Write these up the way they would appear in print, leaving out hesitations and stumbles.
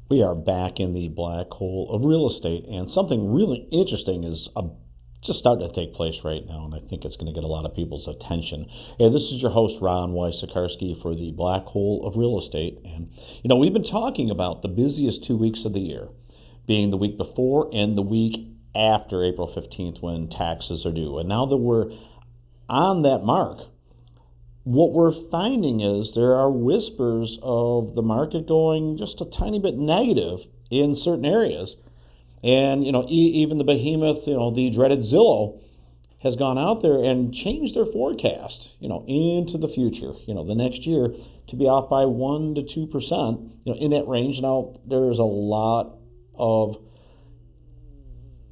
We are back in the black hole of real estate, and something really interesting is just starting to take place right now, and I think it's going to get a lot of people's attention. And this is your host, Ron Wysokarski, for the black hole of real estate. And, we've been talking about the busiest 2 weeks of the year, being the week before and the week after April 15th when taxes are due. And now that we're on that mark, what we're finding is there are whispers of the market going just a tiny bit negative in certain areas. And, even the behemoth, the dreaded Zillow has gone out there and changed their forecast, into the future, the next year to be off by 1 to 2%, in that range. Now, there's a lot of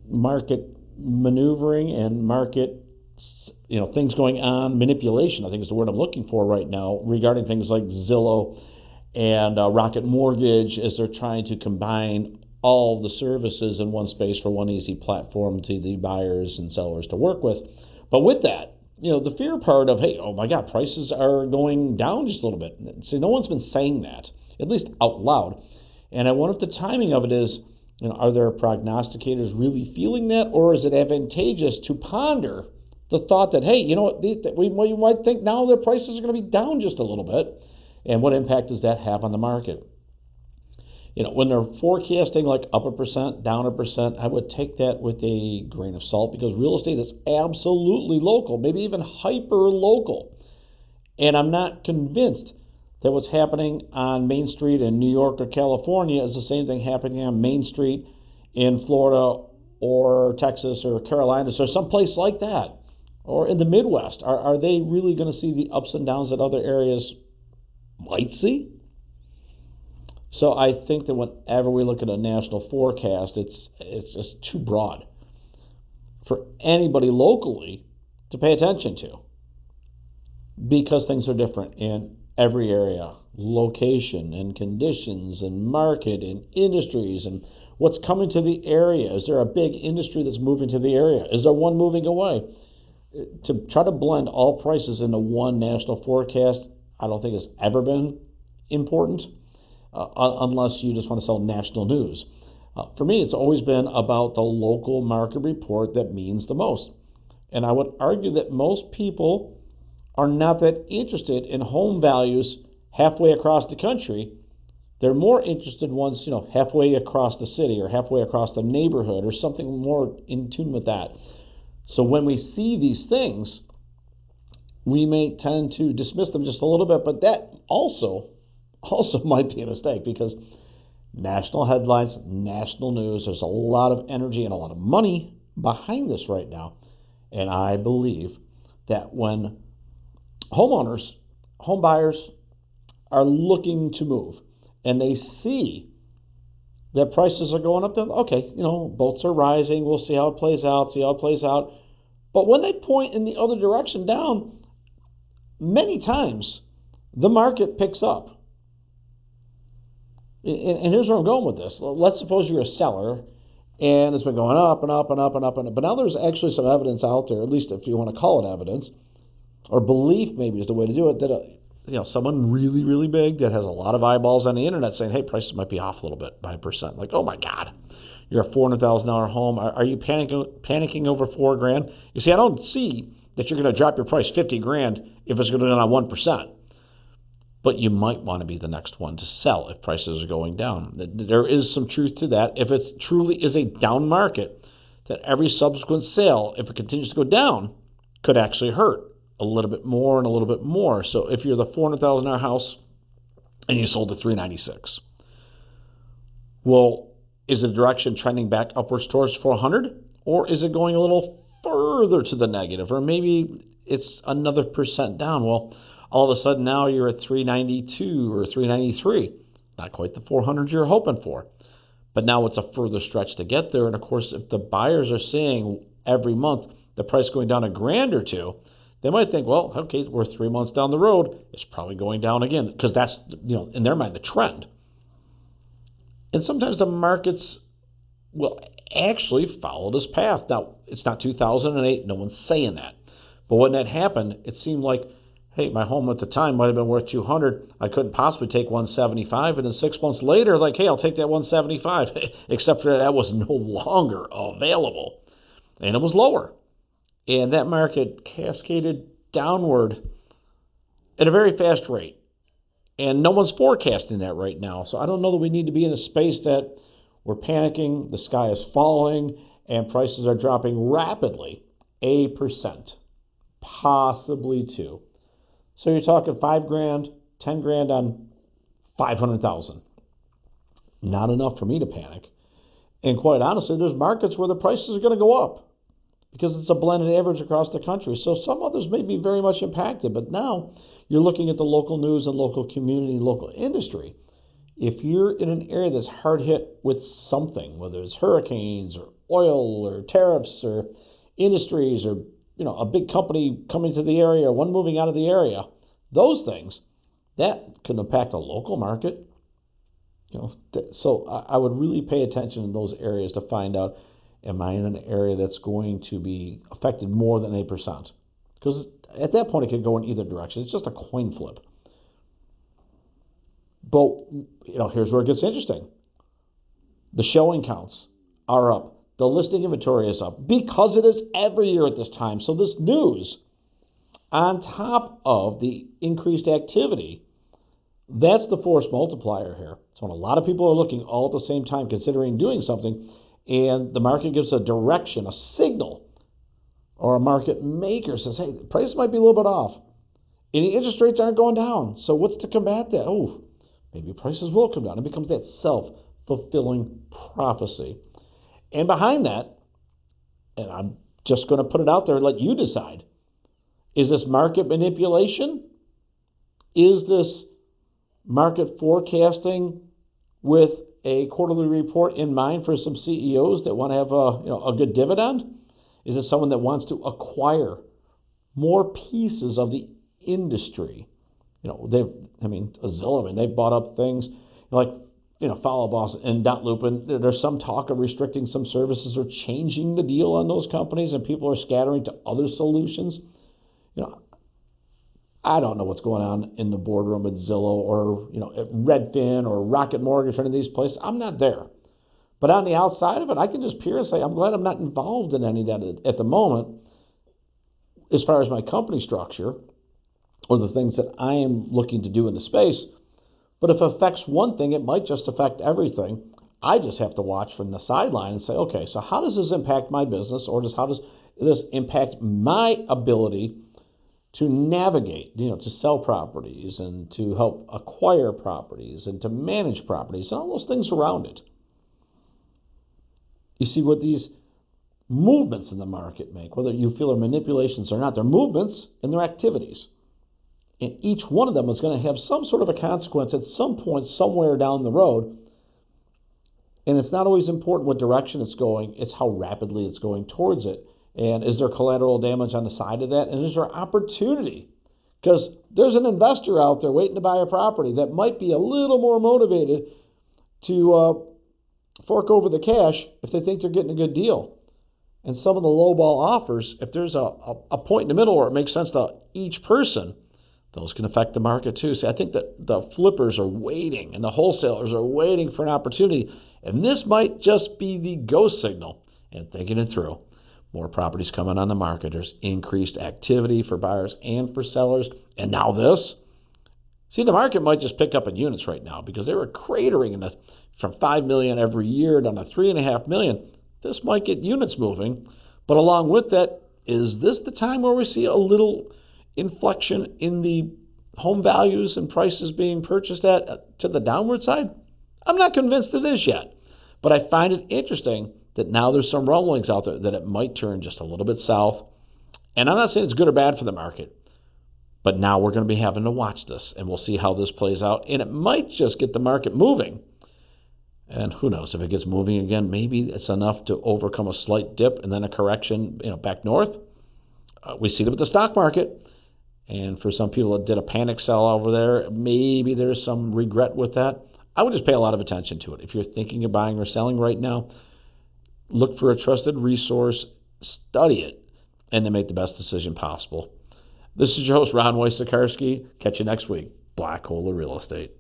market maneuvering and market things going on, manipulation, I think is the word I'm looking for right now, regarding things like Zillow and Rocket Mortgage, as they're trying to combine all the services in one space for one easy platform to the buyers and sellers to work with. But with that, the fear part of, hey, oh my God, prices are going down just a little bit. See, no one's been saying that, at least out loud. And I wonder if the timing of it is, are there prognosticators really feeling that, or is it advantageous to ponder the thought that, hey, we might think now the prices are going to be down just a little bit, and what impact does that have on the market? When they're forecasting like up 1%, down 1%, I would take that with a grain of salt, because real estate is absolutely local, maybe even hyper local. And I'm not convinced that what's happening on Main Street in New York or California is the same thing happening on Main Street in Florida or Texas or Carolinas or someplace like that, or in the Midwest. Are they really going to see the ups and downs that other areas might see? So I think that whenever we look at a national forecast, it's just too broad for anybody locally to pay attention to, because things are different in every area, location and conditions and market and industries and what's coming to the area. Is there a big industry that's moving to the area? Is there one moving away? To try to blend all prices into one national forecast, I don't think it's ever been important, unless you just want to sell national news. For me, it's always been about the local market report that means the most. And I would argue that most people are not that interested in home values halfway across the country. They're more interested once, halfway across the city or halfway across the neighborhood or something more in tune with that. So when we see these things, we may tend to dismiss them just a little bit, but that also might be a mistake, because national headlines, national news, there's a lot of energy and a lot of money behind this right now. And I believe that when homeowners, home buyers are looking to move and they see that prices are going up, then okay, boats are rising, we'll see how it plays out. But when they point in the other direction down, many times the market picks up. And here's where I'm going with this. Let's suppose you're a seller and it's been going up and up and up and up, but now there's actually some evidence out there, at least if you want to call it evidence, or belief maybe is the way to do it, that someone really, really big that has a lot of eyeballs on the internet saying, hey, prices might be off a little bit by 1%. Like, oh my God, you're a $400,000 home. Are you panicking over $4,000? You see, I don't see that you're going to drop your price $50,000 if it's going to go down 1%. But you might want to be the next one to sell if prices are going down. There is some truth to that. If it truly is a down market, that every subsequent sale, if it continues to go down, could actually hurt a little bit more and a little bit more. So if you're the $400,000 house and you sold at $396,000, well, is the direction trending back upwards towards $400,000, or is it going a little further to the negative, or maybe it's another percent down? Well, all of a sudden now you're at $392,000 or $393,000, not quite the $400,000 you're hoping for, but now it's a further stretch to get there. And of course, if the buyers are seeing every month the price going down $1,000 or $2,000, they might think, well, okay, we're 3 months down the road, it's probably going down again, because that's, in their mind, the trend. And sometimes the markets will actually follow this path. Now, it's not 2008, no one's saying that. But when that happened, it seemed like Hey, my home at the time might have been worth 200. I couldn't possibly take 175, and then 6 months later, like, hey, I'll take that 175, except for that was no longer available, and it was lower. And that market cascaded downward at a very fast rate. And no one's forecasting that right now. So I don't know that we need to be in a space that we're panicking, the sky is falling, and prices are dropping rapidly. 1%, possibly 2%. So you're talking $5,000, $10,000 on 500,000. Not enough for me to panic. And quite honestly, there's markets where the prices are going to go up because it's a blended average across the country. So some others may be very much impacted, but now you're looking at the local news and local community, local industry. If you're in an area that's hard hit with something, whether it's hurricanes or oil or tariffs or industries or a big company coming to the area or one moving out of the area, those things, that can impact a local market. So I would really pay attention in those areas to find out, am I in an area that's going to be affected more than 8%? Because at that point, it could go in either direction. It's just a coin flip. But, here's where it gets interesting. The showing counts are up. The listing inventory is up because it is every year at this time. So this news, on top of the increased activity, that's the force multiplier here. So when a lot of people are looking all at the same time, considering doing something, and the market gives a direction, a signal, or a market maker says, hey, the price might be a little bit off. And the interest rates aren't going down. So what's to combat that? Oh, maybe prices will come down. It becomes that self-fulfilling prophecy. And behind that, and I'm just going to put it out there and let you decide, is this market manipulation? Is this market forecasting with a quarterly report in mind for some CEOs that want to have a good dividend? Is it someone that wants to acquire more pieces of the industry? Zillow, they've bought up things like, Follow Boss and Dotloop, and there's some talk of restricting some services or changing the deal on those companies, and people are scattering to other solutions. I don't know what's going on in the boardroom at Zillow or, at Redfin or Rocket Mortgage or any of these places. I'm not there. But on the outside of it, I can just peer and say, I'm glad I'm not involved in any of that at the moment as far as my company structure or the things that I am looking to do in the space. But if it affects one thing, it might just affect everything. I just have to watch from the sideline and say, okay, so how does this impact my business, or how does this impact my ability to navigate, to sell properties and to help acquire properties and to manage properties and all those things around it. You see what these movements in the market make, whether you feel they're manipulations or not, they're movements and they're activities. And each one of them is going to have some sort of a consequence at some point somewhere down the road. And it's not always important what direction it's going, it's how rapidly it's going towards it. And is there collateral damage on the side of that? And is there opportunity? Because there's an investor out there waiting to buy a property that might be a little more motivated to fork over the cash if they think they're getting a good deal. And some of the lowball offers, if there's a point in the middle where it makes sense to each person, those can affect the market too. See, I think that the flippers are waiting and the wholesalers are waiting for an opportunity. And this might just be the go signal and thinking it through. More properties coming on the market. There's increased activity for buyers and for sellers. And now this. See, the market might just pick up in units right now because they were cratering from 5 million every year down to 3.5 million. This might get units moving. But along with that, is this the time where we see a little inflection in the home values and prices being purchased at to the downward side? I'm not convinced it is yet. But I find it interesting that now there's some rumblings out there that it might turn just a little bit south. And I'm not saying it's good or bad for the market, but now we're going to be having to watch this, and we'll see how this plays out. And it might just get the market moving. And who knows, if it gets moving again, maybe it's enough to overcome a slight dip and then a correction back north. We see it with the stock market. And for some people that did a panic sell over there, maybe there's some regret with that. I would just pay a lot of attention to it. If you're thinking of buying or selling right now, look for a trusted resource, study it, and then make the best decision possible. This is your host, Ron Wojciechowski. Catch you next week. Black Hole of Real Estate.